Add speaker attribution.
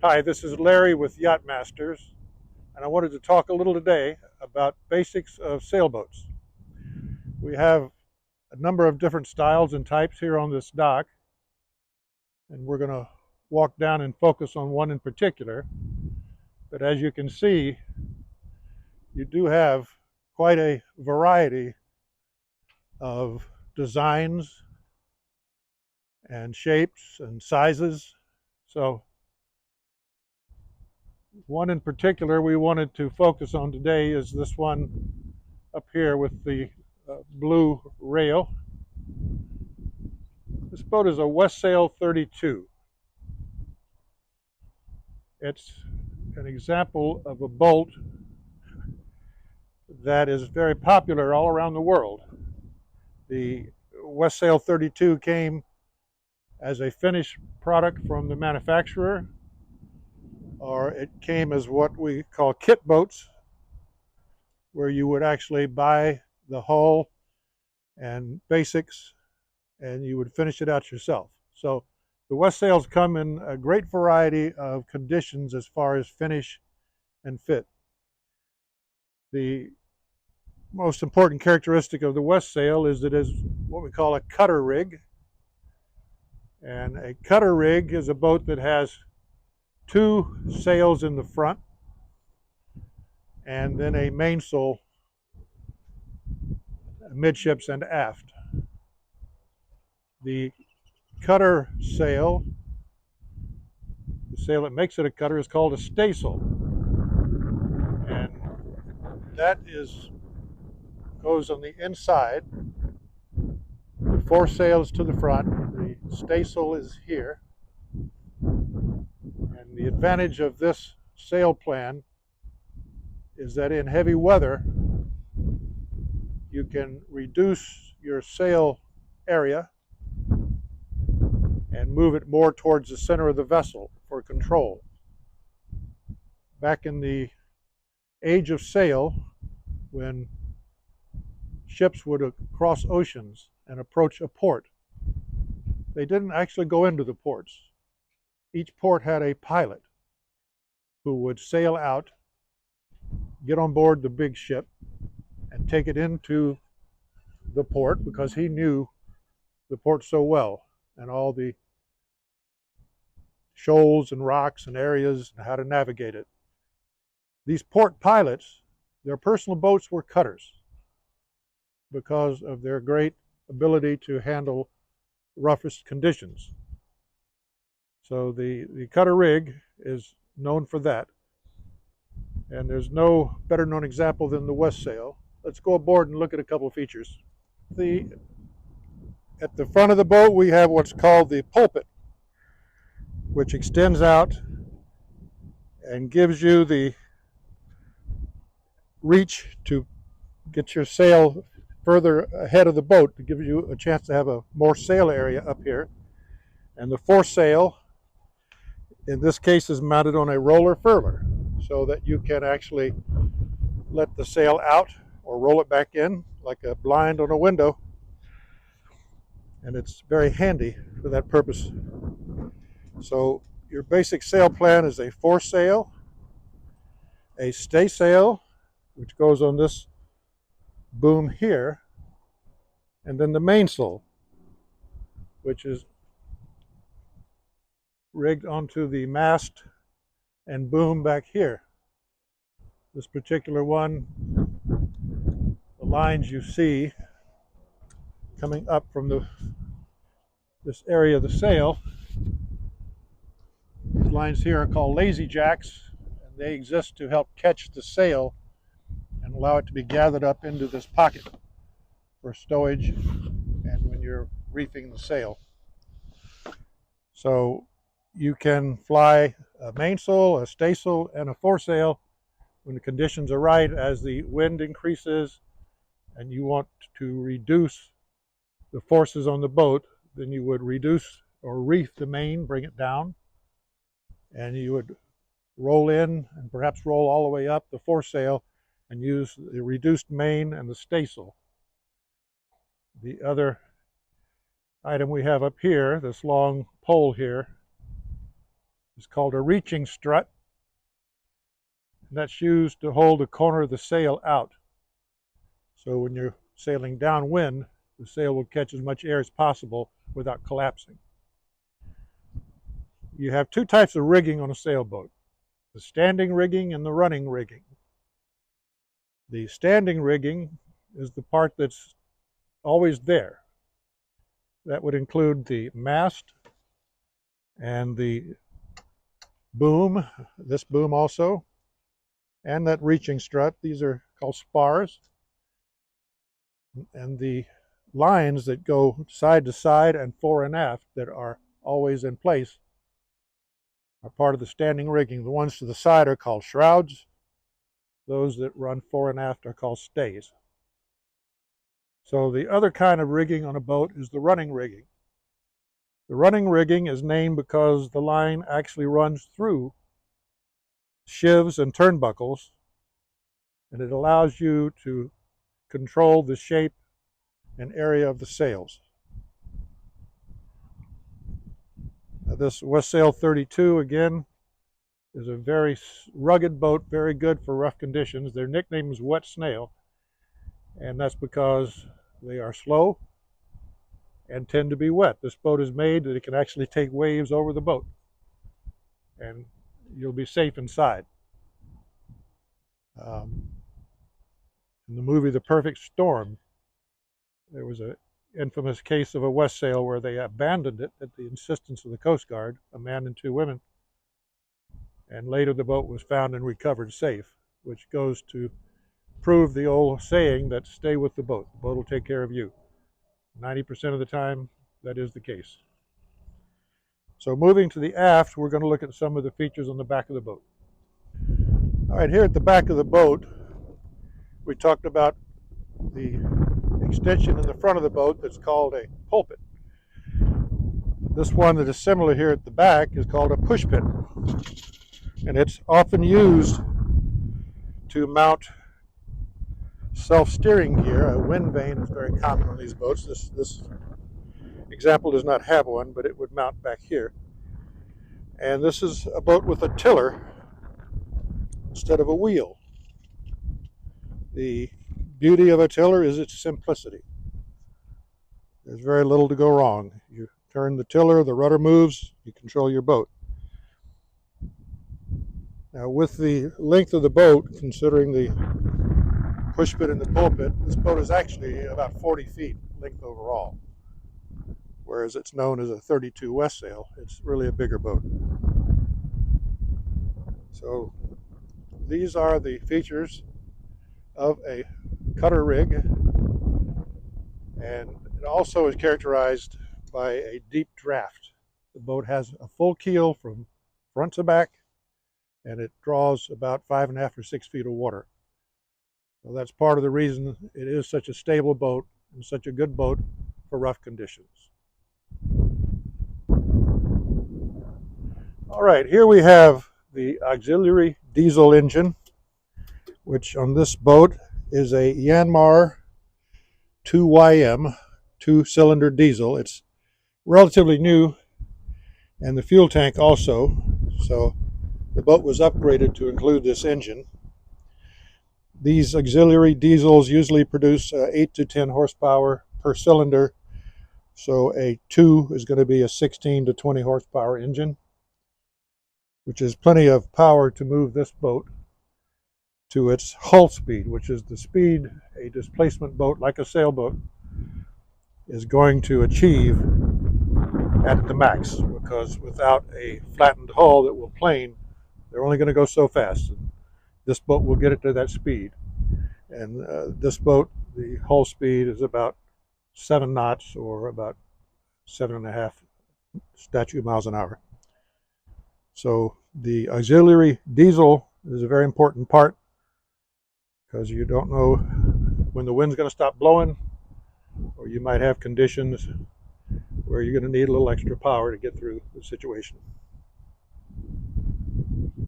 Speaker 1: Hi, this is Larry with Yacht Masters, and I wanted to talk a little today about basics of sailboats. We have a number of different styles and types here on this dock, and we're going to walk down and focus on one in particular. But as you can see, you do have quite a variety of designs and shapes and sizes. So one in particular we wanted to focus on today is this one up here with the blue rail. This boat is a Westsail 32. It's an example of a boat that is very popular all around the world. The Westsail 32 came as a finished product from the manufacturer, or it came as what we call kit boats, where you would actually buy the hull and basics and you would finish it out yourself. So the Westsails come in a great variety of conditions as far as finish and fit. The most important characteristic of the Westsail is that it is what we call a cutter rig. And a cutter rig is a boat that has two sails in the front and then a mainsail midships and aft. The cutter sail, the sail that makes it a cutter, is called a staysail. And that goes on the inside. The foresail to the front, the staysail is here. And the advantage of this sail plan is that in heavy weather, you can reduce your sail area and move it more towards the center of the vessel for control. Back in the age of sail, when ships would cross oceans and approach a port, they didn't actually go into the ports. Each port had a pilot who would sail out, get on board the big ship, and take it into the port because he knew the port so well and all the shoals and rocks and areas and how to navigate it. These port pilots, their personal boats were cutters because of their great ability to handle roughest conditions. So the cutter rig is known for that. And there's no better known example than the Westsail. Let's go aboard and look at a couple of features. At the front of the boat, we have what's called the pulpit, which extends out and gives you the reach to get your sail further ahead of the boat, to give you a chance to have a more sail area up here. And the foresail, in this case, is mounted on a roller furler so that you can actually let the sail out or roll it back in like a blind on a window. And it's very handy for that purpose. So your basic sail plan is a foresail, a staysail, which goes on this boom here, and then the mainsail, which is rigged onto the mast and boom back here. This particular one, the lines you see coming up from this area of the sail, these lines here are called lazy jacks, and they exist to help catch the sail and allow it to be gathered up into this pocket for stowage and when you're reefing the sail. So you can fly a mainsail, a staysail, and a foresail when the conditions are right. As the wind increases and you want to reduce the forces on the boat, then you would reduce or reef the main, bring it down, and you would roll in and perhaps roll all the way up the foresail and use the reduced main and the staysail. The other item we have up here, this long pole here, is called a reaching strut, and that's used to hold the corner of the sail out. So when you're sailing downwind, the sail will catch as much air as possible without collapsing. You have two types of rigging on a sailboat: the standing rigging and the running rigging. The standing rigging is the part that's always there. That would include the mast and the boom, this boom also, and that reaching strut. These are called spars. And the lines that go side to side and fore and aft that are always in place are part of the standing rigging. The ones to the side are called shrouds. Those that run fore and aft are called stays. So the other kind of rigging on a boat is the running rigging. The running rigging is named because the line actually runs through shivs and turnbuckles, and it allows you to control the shape and area of the sails. Now this West Sail 32 again is a very rugged boat, very good for rough conditions. Their nickname is Wet Snail, and that's because they are slow and tend to be wet. This boat is made that it can actually take waves over the boat, and you'll be safe inside. In the movie The Perfect Storm, there was an infamous case of a West Sail where they abandoned it at the insistence of the Coast Guard, a man and two women, and later the boat was found and recovered safe, which goes to prove the old saying that stay with the boat will take care of you. 90% of the time, that is the case. So moving to the aft, we're going to look at some of the features on the back of the boat. All right, here at the back of the boat, we talked about the extension in the front of the boat that's called a pulpit. This one that is similar here at the back is called a push pit, and it's often used to mount self-steering gear. A wind vane is very common on these boats. This example does not have one, but it would mount back here. And this is a boat with a tiller instead of a wheel. The beauty of a tiller is its simplicity. There's very little to go wrong. You turn the tiller, the rudder moves, you control your boat. Now with the length of the boat, considering the push pit and the pulpit, this boat is actually about 40 feet length overall, whereas it's known as a 32 West Sail. It's really a bigger boat. So these are the features of a cutter rig, and it also is characterized by a deep draft. The boat has a full keel from front to back, and it draws about 5.5 or 6 feet of water. So that's part of the reason it is such a stable boat and such a good boat for rough conditions. All right, here we have the auxiliary diesel engine, which on this boat is a Yanmar 2YM, two-cylinder diesel. It's relatively new, and the fuel tank also, so the boat was upgraded to include this engine. These auxiliary diesels usually produce 8 to 10 horsepower per cylinder, so a 2 is going to be a 16 to 20 horsepower engine, which is plenty of power to move this boat to its hull speed, which is the speed a displacement boat like a sailboat is going to achieve at the max, because without a flattened hull that will plane, they're only going to go so fast. This boat will get it to that speed. And this boat, the hull speed is about 7 knots, or about 7.5 statute miles an hour. So the auxiliary diesel is a very important part, because you don't know when the wind's going to stop blowing, or you might have conditions where you're going to need a little extra power to get through the situation.